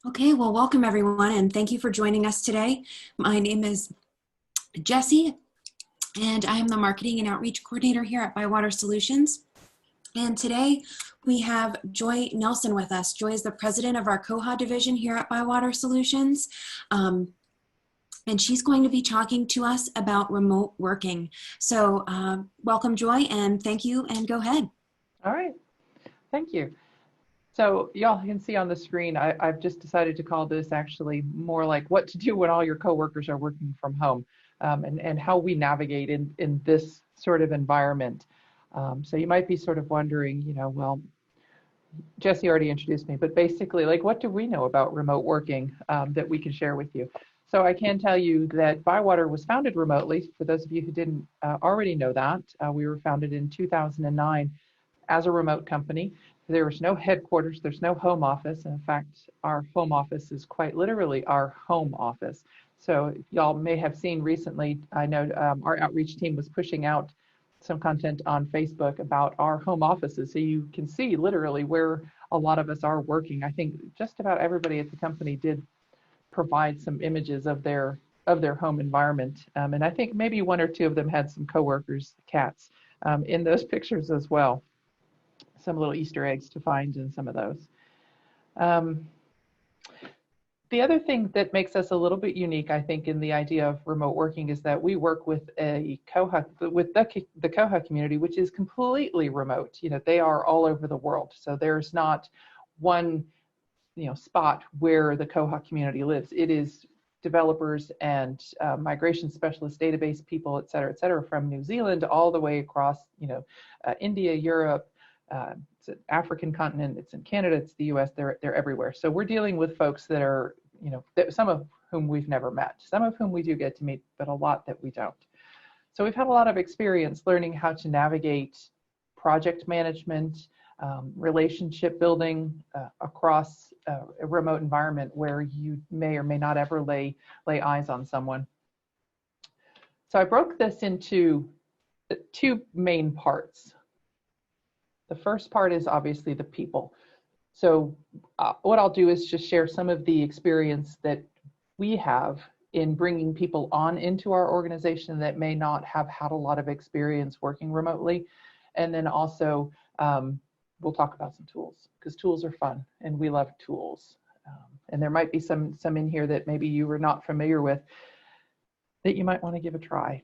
Okay, well, welcome everyone, and thank you for joining us today. My name is Jessie, and I am the Marketing and Outreach Coordinator here at Bywater Solutions. And today we have Joy Nelson with us. Joy is the president of our Koha division here at Bywater Solutions. And she's going to be talking to us about remote working. So welcome, Joy, and thank you, and go ahead. All right, thank you. So y'all can see on the screen, I've just decided to call this actually more like what to do when all your coworkers are working from home, and how we navigate in this sort of environment. So you might be sort of wondering, well, Jesse already introduced me, but basically, like, what do we know about remote working that we can share with you? So I can tell you that Bywater was founded remotely. For those of you who didn't already know that, we were founded in 2009 as a remote company. There was no headquarters, there's no home office. In fact, our home office is quite literally our home office. So y'all may have seen recently, I know our outreach team was pushing out some content on Facebook about our home offices. So you can see literally where a lot of us are working. I think just about everybody at the company did provide some images of their home environment. And I think maybe one or two of them had some coworkers, cats, in those pictures as well. Some little Easter eggs to find in some of those. The other thing that makes us a little bit unique, I think, in the idea of remote working is that we work with the Koha community, which is completely remote. They are all over the world. So there's not one, spot where the Koha community lives. It is developers and migration specialists, database people, et cetera, from New Zealand all the way across, India, Europe, it's an African continent, it's in Canada, it's the US, they're everywhere. So we're dealing with folks that are, some of whom we've never met, some of whom we do get to meet, but a lot that we don't. So we've had a lot of experience learning how to navigate project management, relationship building across a remote environment where you may or may not ever lay eyes on someone. So I broke this into two main parts. The first part is obviously the people. So what I'll do is just share some of the experience that we have in bringing people on into our organization that may not have had a lot of experience working remotely. And then also we'll talk about some tools, because tools are fun and we love tools. And there might be some in here that maybe you were not familiar with that you might want to give a try.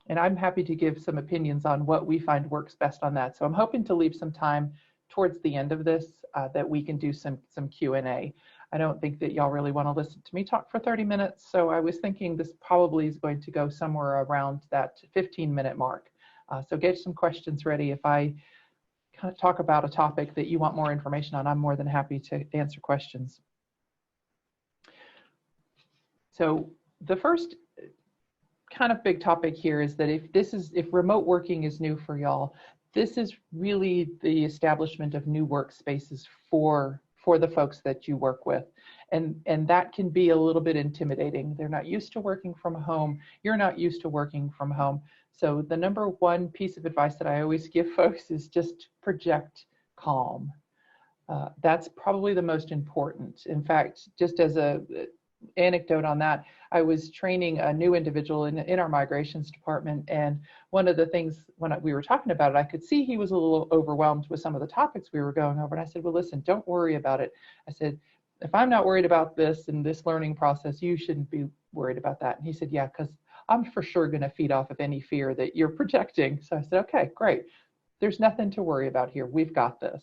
And I'm happy to give some opinions on what we find works best on that. So I'm hoping to leave some time towards the end of this that we can do some Q&A. I don't think that y'all really want to listen to me talk for 30 minutes. So I was thinking this probably is going to go somewhere around that 15-minute mark. So get some questions ready. If I kind of talk about a topic that you want more information on, I'm more than happy to answer questions. So the first kind of big topic here is that if remote working is new for y'all, this is really the establishment of new workspaces for the folks that you work with. And that can be a little bit intimidating. They're not used to working from home. You're not used to working from home. So the number one piece of advice that I always give folks is just project calm. That's probably the most important. In fact, just as a anecdote on that, I was training a new individual in our migrations department, and one of the things when we were talking about it, I could see he was a little overwhelmed with some of the topics we were going over, and I said, well, listen, don't worry about it. I said, if I'm not worried about this and this learning process, you shouldn't be worried about that. And he said, yeah, because I'm for sure going to feed off of any fear that you're projecting. So I said, okay, great. There's nothing to worry about here. We've got this.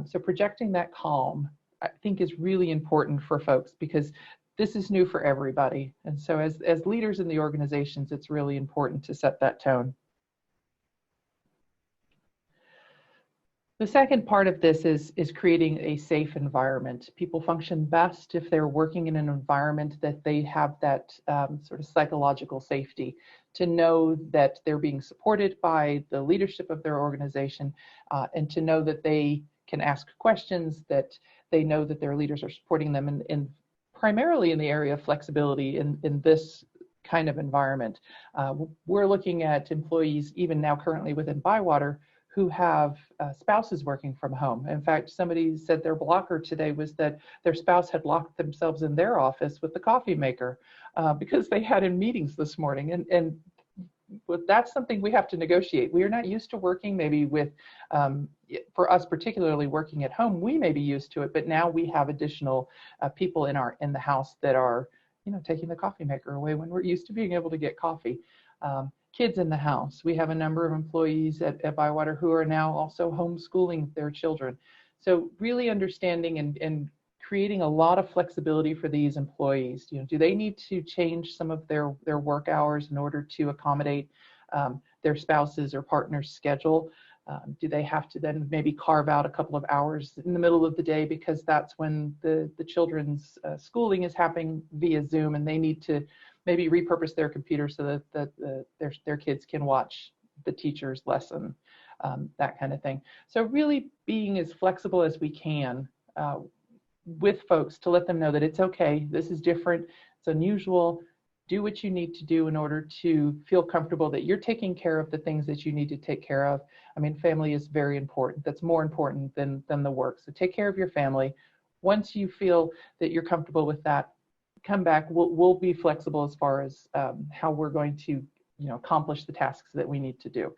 So projecting that calm, I think, is really important for folks, because this is new for everybody. And so as leaders in the organizations, it's really important to set that tone. The second part of this is creating a safe environment. People function best if they're working in an environment that they have that sort of psychological safety, to know that they're being supported by the leadership of their organization, and to know that they can ask questions, that they know that their leaders are supporting them in primarily in the area of flexibility in this kind of environment. We're looking at employees, even now currently within Bywater, who have spouses working from home. In fact, somebody said their blocker today was that their spouse had locked themselves in their office with the coffee maker because they had in meetings this morning. And but that's something we have to negotiate. We are not used to working maybe with, for us particularly working at home, we may be used to it, but now we have additional people in the house that are, taking the coffee maker away when we're used to being able to get coffee. Kids in the house. We have a number of employees at Bywater who are now also homeschooling their children. So really understanding and creating a lot of flexibility for these employees. Do they need to change some of their work hours in order to accommodate their spouse's or partner's schedule? Do they have to then maybe carve out a couple of hours in the middle of the day because that's when the children's schooling is happening via Zoom, and they need to maybe repurpose their computer so that their kids can watch the teacher's lesson, that kind of thing. So really being as flexible as we can with folks to let them know that it's okay, this is different, it's unusual, do what you need to do in order to feel comfortable that you're taking care of the things that you need to take care of. I mean, family is very important. That's more important than the work. So take care of your family. Once you feel that you're comfortable with that, come back. We'll be flexible as far as how we're going to accomplish the tasks that we need to do.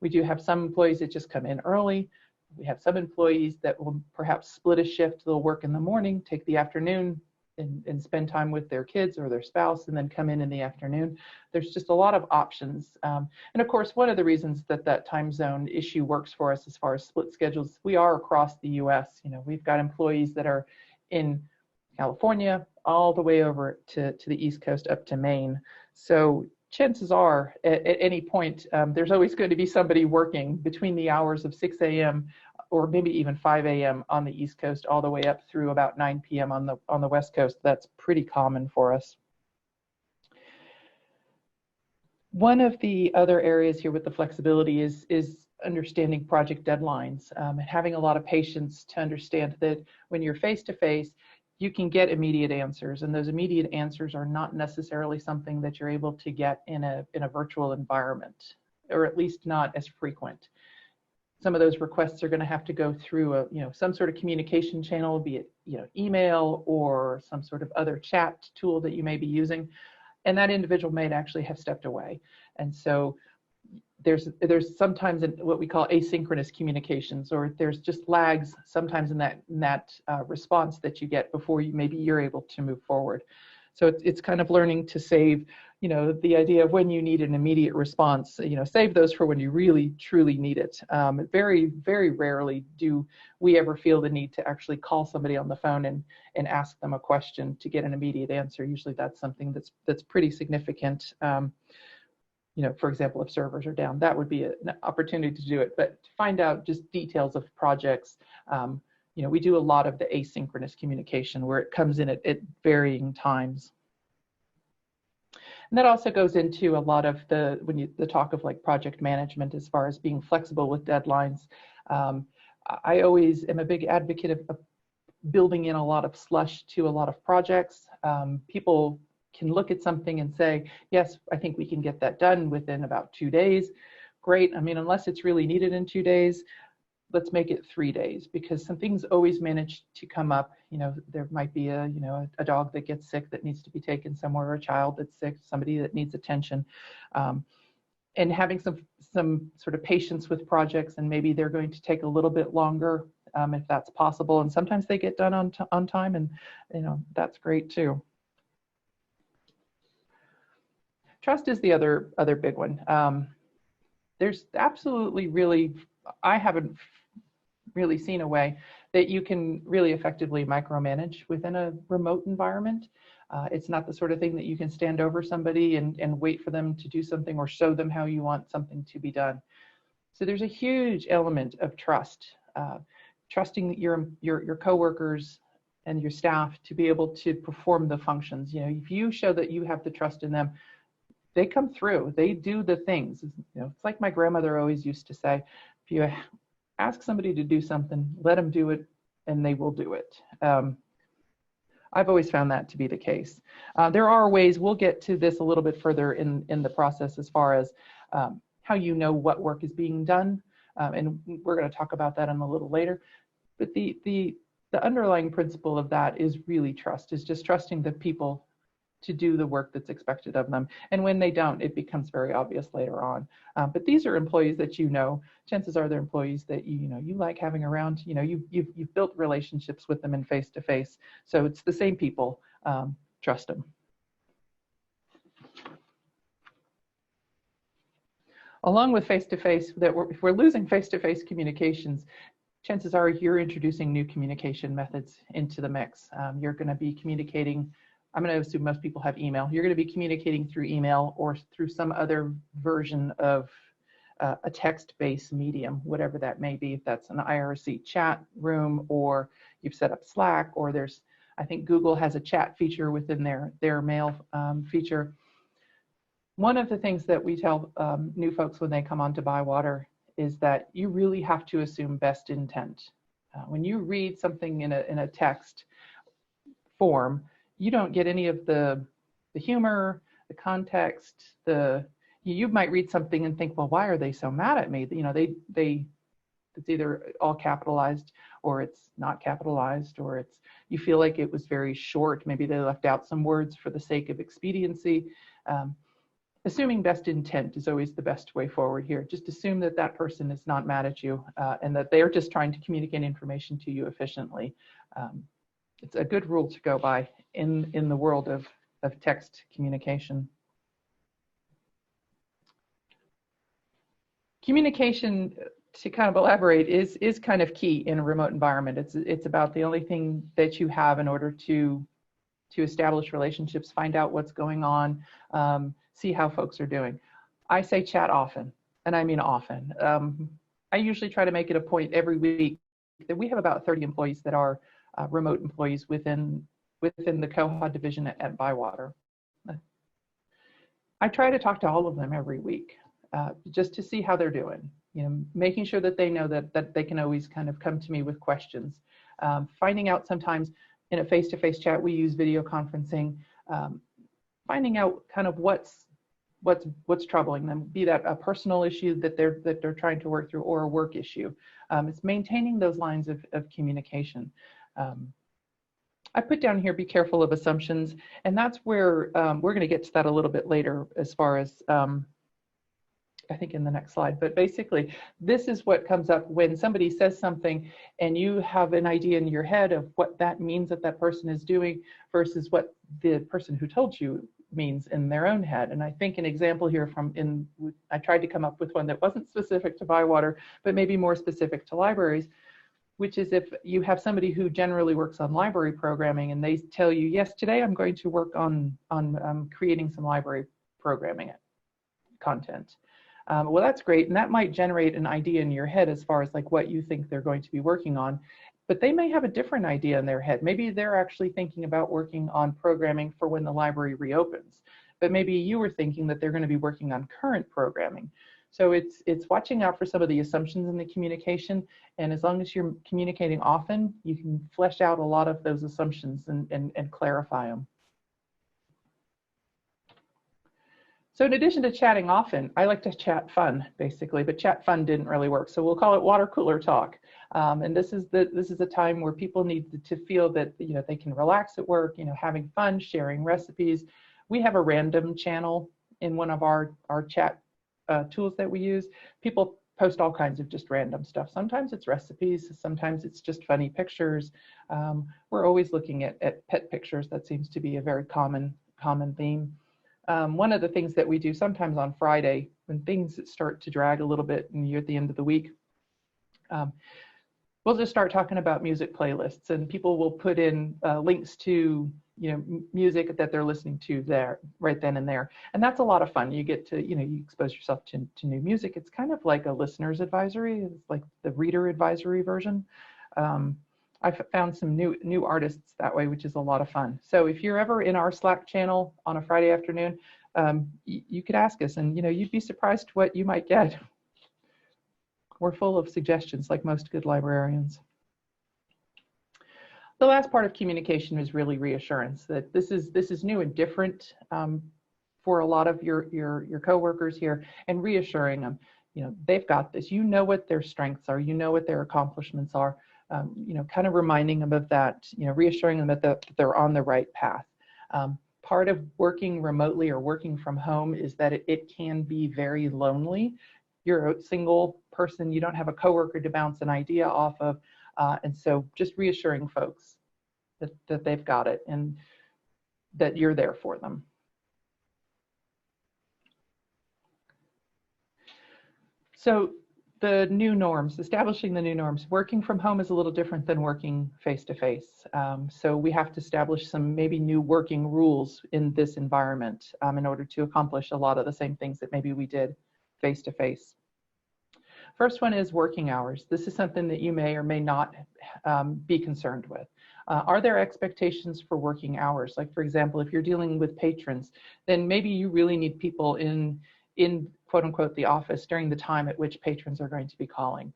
We do have some employees that just come in early. We have some employees that will perhaps split a shift. They'll work in the morning, take the afternoon, and spend time with their kids or their spouse, and then come in the afternoon. There's just a lot of options. And of course, one of the reasons that time zone issue works for us as far as split schedules, we are across the US. We've got employees that are in California all the way over to the East Coast up to Maine. So chances are at any point, there's always going to be somebody working between the hours of 6 a.m. or maybe even 5 a.m. on the East Coast all the way up through about 9 p.m. on the West Coast. That's pretty common for us. One of the other areas here with the flexibility is understanding project deadlines, and having a lot of patience to understand that when you're face-to-face, you can get immediate answers, and those immediate answers are not necessarily something that you're able to get in a virtual environment, or at least not as frequent. Some of those requests are going to have to go through some sort of communication channel, be it email or some sort of other chat tool that you may be using, and that individual may actually have stepped away. And so there's sometimes what we call asynchronous communications, or there's just lags sometimes in that response that you get before you're able to move forward. So it's kind of learning to save, the idea of when you need an immediate response, save those for when you really truly need it. Very, very rarely do we ever feel the need to actually call somebody on the phone and ask them a question to get an immediate answer. Usually that's something that's pretty significant. For example, if servers are down, that would be an opportunity to do it. But to find out just details of projects, we do a lot of the asynchronous communication where it comes in at varying times. And that also goes into a lot of the talk of like project management as far as being flexible with deadlines. I always am a big advocate of building in a lot of slush to a lot of projects. People can look at something and say, yes, I think we can get that done within about 2 days. Great. I mean, unless it's really needed in 2 days, let's make it 3 days, because some things always manage to come up. There might be a dog that gets sick that needs to be taken somewhere, or a child that's sick, somebody that needs attention. And having some sort of patience with projects, and maybe they're going to take a little bit longer if that's possible. And sometimes they get done on time, and that's great too. Trust is the other big one. There's absolutely really, I haven't really seen a way that you can really effectively micromanage within a remote environment. It's not the sort of thing that you can stand over somebody and wait for them to do something or show them how you want something to be done. So there's a huge element of trust, trusting your coworkers and your staff to be able to perform the functions. If you show that you have the trust in them, they come through, they do the things. It's like my grandmother always used to say, if you ask somebody to do something, let them do it, and they will do it. I've always found that to be the case. There are ways, we'll get to this a little bit further in the process as far as how what work is being done. And we're going to talk about that in a little later. But the underlying principle of that is really trust, is just trusting the people to do the work that's expected of them. And when they don't, it becomes very obvious later on. But these are employees that you know. Chances are they're employees that you like having around. You've built relationships with them in face-to-face. So it's the same people. Trust them. Along with face-to-face, if we're losing face-to-face communications, chances are you're introducing new communication methods into the mix. You're going to be communicating, I'm going to assume most people have email. You're going to be communicating through email or through some other version of a text-based medium, whatever that may be. If that's an IRC chat room, or you've set up Slack, or I think Google has a chat feature within their mail feature. One of the things that we tell new folks when they come on to Bywater is that you really have to assume best intent. When you read something in a text form, you don't get any of the humor, the context. You might read something and think, well, why are they so mad at me? It's either all capitalized, or it's not capitalized, or you feel like it was very short. Maybe they left out some words for the sake of expediency. Assuming best intent is always the best way forward here. Just assume that that person is not mad at you and that they're just trying to communicate information to you efficiently. It's a good rule to go by in the world of text communication. Communication, to kind of elaborate, is kind of key in a remote environment. It's about the only thing that you have in order to establish relationships, find out what's going on, see how folks are doing. I say chat often, and I mean often. I usually try to make it a point every week that we have about 30 employees that are remote employees within the Koha division at Bywater. I try to talk to all of them every week just to see how they're doing. Making sure that they know that they can always kind of come to me with questions. Finding out sometimes in a face-to-face chat, we use video conferencing, finding out kind of what's troubling them, be that a personal issue that they're trying to work through, or a work issue. It's maintaining those lines of communication. I put down here, be careful of assumptions, and that's where we're going to get to that a little bit later as far as I think in the next slide. But basically, this is what comes up when somebody says something and you have an idea in your head of what that means that person is doing versus what the person who told you means in their own head. And I think an example here I tried to come up with one that wasn't specific to Bywater, but maybe more specific to libraries, which is if you have somebody who generally works on library programming and they tell you, yes, today I'm going to work on creating some library programming content. Well, that's great, and that might generate an idea in your head as far as like what you think they're going to be working on, but they may have a different idea in their head. Maybe they're actually thinking about working on programming for when the library reopens, but maybe you were thinking that they're going to be working on current programming. So it's watching out for some of the assumptions in the communication, and as long as you're communicating often, you can flesh out a lot of those assumptions and clarify them. So in addition to chatting often, I like to chat fun, basically, but chat fun didn't really work. So we'll call it water cooler talk. And this is a time where people need to feel that they can relax at work, having fun, sharing recipes. We have a random channel in one of our chat tools that we use. People post all kinds of just random stuff. Sometimes it's recipes, sometimes it's just funny pictures. We're always looking at pet pictures. That seems to be a very common theme. One of the things that we do sometimes on Friday, when things start to drag a little bit and you're at the end of the week, we'll just start talking about music playlists, and people will put in links to music that they're listening to there, right then and there. And that's a lot of fun. You get to, you expose yourself to new music. It's kind of like a listener's advisory. It's like the reader advisory version. I've found some new artists that way, which is a lot of fun. So if you're ever in our Slack channel on a Friday afternoon, you could ask us, and you'd be surprised what you might get. We're full of suggestions, like most good librarians. The last part of communication is really reassurance, that this is new and different for a lot of your coworkers here, and reassuring them. they've got this. You know what their strengths are. You know what their accomplishments are. Kind of reminding them of that, reassuring them that they're on the right path. Part of working remotely or working from home is that it can be very lonely. You're a single person. You don't have a coworker to bounce an idea off of. And so just reassuring folks that they've got it and that you're there for them. So the new norms, establishing the new norms. Working from home is a little different than working face-to-face. So we have to establish some maybe new working rules in this environment in order to accomplish a lot of the same things that maybe we did face-to-face. First one is working hours. This is something that you may or may not be concerned with. Are there expectations for working hours? Like, for example, if you're dealing with patrons, then maybe you really need people in quote unquote the office during the time at which patrons are going to be calling.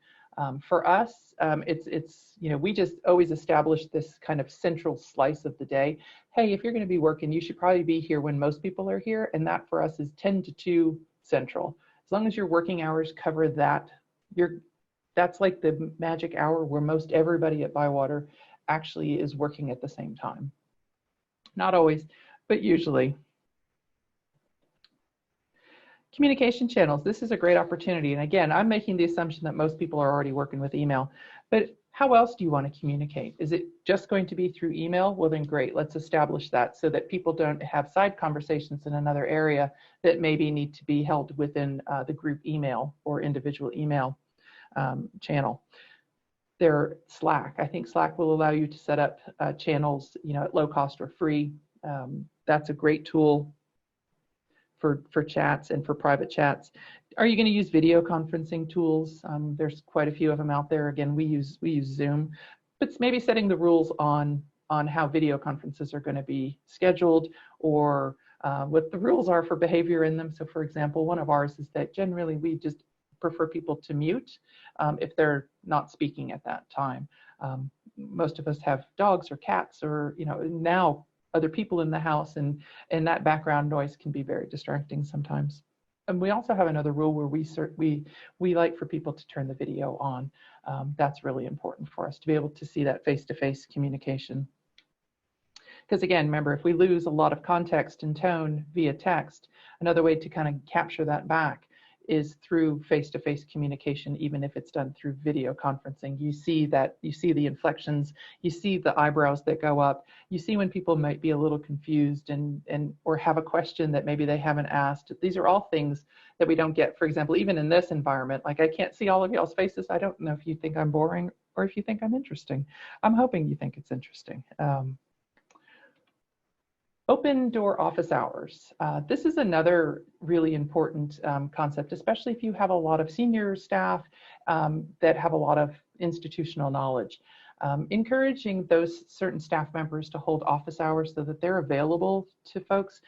For us, we just always establish this kind of central slice of the day. Hey, if you're going to be working, you should probably be here when most people are here, and that for us is 10 to 2 central. As long as your working hours cover that, that's like the magic hour where most everybody at Bywater actually is working at the same time. Not always, but usually. Communication channels. This is a great opportunity. And again, I'm making the assumption that most people are already working with email, but how else do you want to communicate? Is it just going to be through email? Well, then great, let's establish that so that people don't have side conversations in another area that maybe need to be held within the group email or individual email channel. Their Slack. I think Slack will allow you to set up channels, at low cost or free. That's a great tool for chats and for private chats. Are you going to use video conferencing tools? There's quite a few of them out there. Again, we use Zoom, but maybe setting the rules on how video conferences are going to be scheduled, or what the rules are for behavior in them. So for example, one of ours is that generally we just prefer people to mute if they're not speaking at that time. Most of us have dogs or cats or, now other people in the house, and that background noise can be very distracting sometimes. And we also have another rule where we like for people to turn the video on. That's really important for us to be able to see that face-to-face communication. Because again, remember, if we lose a lot of context and tone via text, another way to kind of capture that back is through face-to-face communication, even if it's done through video conferencing. You see the inflections, you see the eyebrows that go up, you see when people might be a little confused or have a question that maybe they haven't asked. These are all things that we don't get, for example, even in this environment. Like, I can't see all of y'all's faces. I don't know if you think I'm boring or if you think I'm interesting. I'm hoping you think it's interesting. Open door office hours. This is another really important concept, especially if you have a lot of senior staff that have a lot of institutional knowledge. Encouraging those certain staff members to hold office hours so that they're available to folks.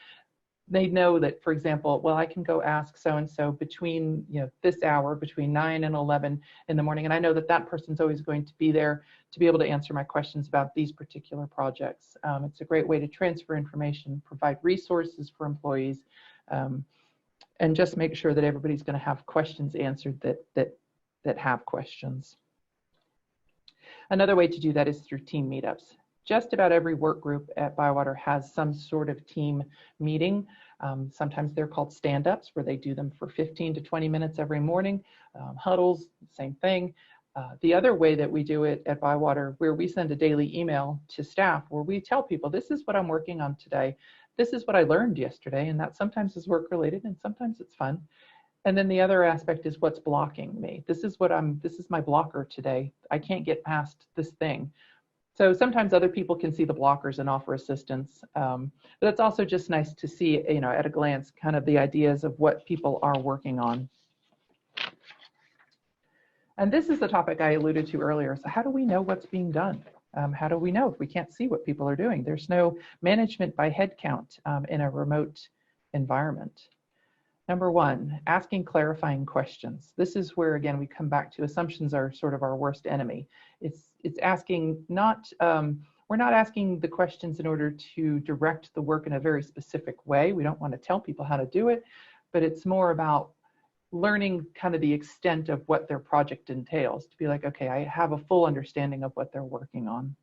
They know that, for example, well, I can go ask so-and-so between this hour, between 9 and 11 in the morning, and I know that that person's always going to be there to be able to answer my questions about these particular projects. It's a great way to transfer information, provide resources for employees, and just make sure that everybody's going to have questions answered that have questions. Another way to do that is through team meetups. Just about every work group at Bywater has some sort of team meeting. Sometimes they're called stand-ups, where they do them for 15 to 20 minutes every morning. Huddles, same thing. The other way that we do it at Bywater, where we send a daily email to staff where we tell people, this is what I'm working on today. This is what I learned yesterday, and that sometimes is work-related and sometimes it's fun. And then the other aspect is what's blocking me. This is my blocker today. I can't get past this thing. So sometimes other people can see the blockers and offer assistance. But it's also just nice to see, at a glance, kind of the ideas of what people are working on. And this is the topic I alluded to earlier. So how do we know what's being done? How do we know if we can't see what people are doing? There's no management by headcount in a remote environment. Number one, asking clarifying questions. This is where, again, we come back to assumptions are sort of our worst enemy. It's asking we're not asking the questions in order to direct the work in a very specific way. We don't want to tell people how to do it, but it's more about learning kind of the extent of what their project entails, to be like, okay, I have a full understanding of what they're working on.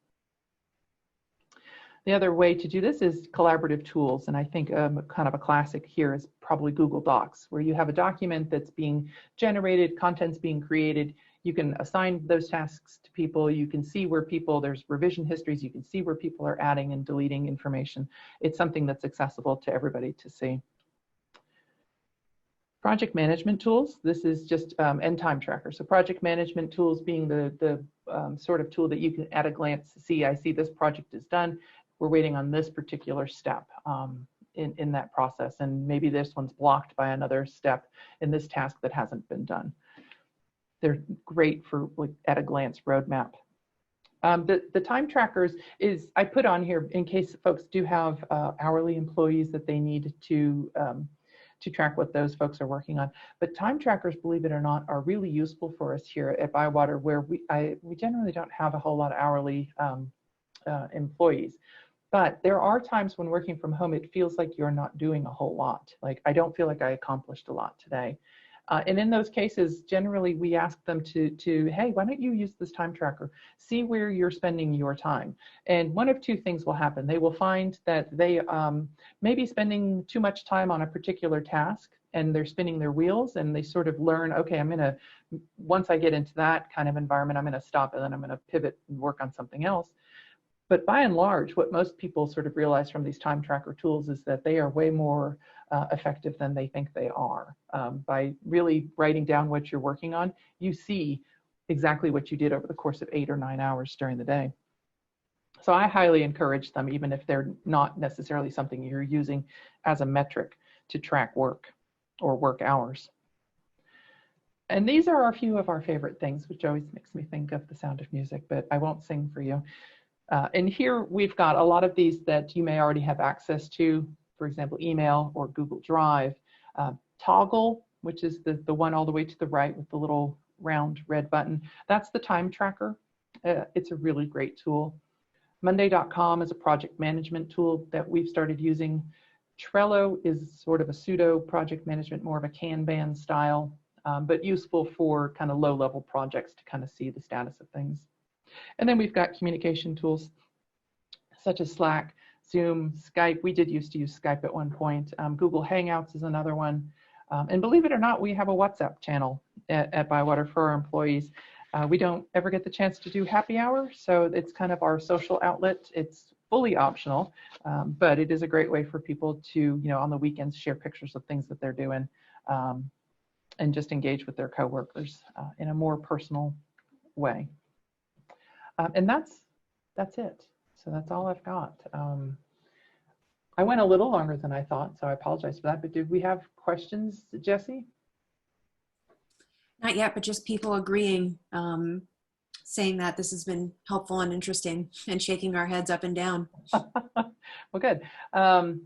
The other way to do this is collaborative tools. And I think kind of a classic here is probably Google Docs, where you have a document that's being generated, content's being created. You can assign those tasks to people. You can see where there's revision histories. You can see where people are adding and deleting information. It's something that's accessible to everybody to see. Project management tools, this is just, and time tracker. So project management tools being the sort of tool that you can at a glance see, I see this project is done. We're waiting on this particular step in that process. And maybe this one's blocked by another step in this task that hasn't been done. They're great for like at a glance roadmap. The time trackers is, I put on here in case folks do have hourly employees that they need to track what those folks are working on. But time trackers, believe it or not, are really useful for us here at Bywater, where we generally don't have a whole lot of hourly employees. But there are times when working from home, it feels like you're not doing a whole lot. Like, I don't feel like I accomplished a lot today. And in those cases, generally, we ask them to, hey, why don't you use this time tracker? See where you're spending your time. And one of two things will happen. They will find that they may be spending too much time on a particular task, and they're spinning their wheels, and they sort of learn, okay, once I get into that kind of environment, I'm going to stop, and then I'm going to pivot and work on something else. But by and large, what most people sort of realize from these time tracker tools is that they are way more effective than they think they are. By really writing down what you're working on, you see exactly what you did over the course of 8 or 9 hours during the day. So I highly encourage them, even if they're not necessarily something you're using as a metric to track work or work hours. And these are a few of our favorite things, which always makes me think of The Sound of Music, but I won't sing for you. And here we've got a lot of these that you may already have access to, for example, email or Google Drive. Toggle, which is the one all the way to the right with the little round red button, that's the time tracker. It's a really great tool. Monday.com is a project management tool that we've started using. Trello is sort of a pseudo project management, more of a Kanban style, but useful for kind of low-level projects to kind of see the status of things. And then we've got communication tools such as Slack, Zoom, Skype. We did used to use Skype at one point. Google Hangouts is another one. And believe it or not, we have a WhatsApp channel at Bywater for our employees. We don't ever get the chance to do happy hour, so it's kind of our social outlet. It's fully optional, but it is a great way for people to, on the weekends, share pictures of things that they're doing and just engage with their coworkers in a more personal way. And that's it. So that's all I've got. I went a little longer than I thought, so I apologize for that. But did we have questions, Jessie? Not yet, but just people agreeing, saying that this has been helpful and interesting, and shaking our heads up and down. Well, good. I'm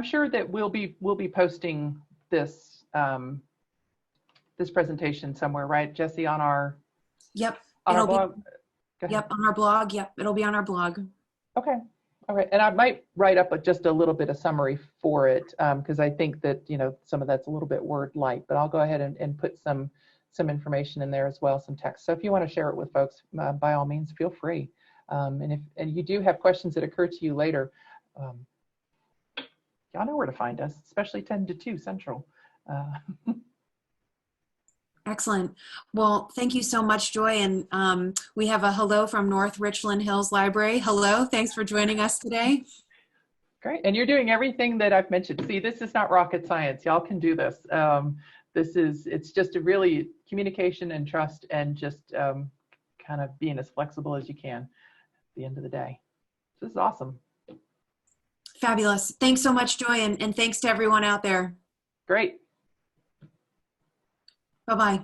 sure that we'll be posting this this presentation somewhere, right, Jessie, on our blog? Yep, on our blog. Yep, it'll be on our blog. Okay. All right. And I might write up just a little bit of summary for it because I think that, some of that's a little bit word light, but I'll go ahead and put some information in there as well, some text. So if you want to share it with folks, by all means, feel free. And if you do have questions that occur to you later, y'all know where to find us, especially 10 to 2 Central. Excellent. Well, thank you so much, Joy. And we have a hello from North Richland Hills Library. Hello, thanks for joining us today. Great, and you're doing everything that I've mentioned. See, this is not rocket science. Y'all can do this. It's just a really communication and trust and just kind of being as flexible as you can at the end of the day. This is awesome. Fabulous. Thanks so much, Joy, and thanks to everyone out there. Great. Bye-bye.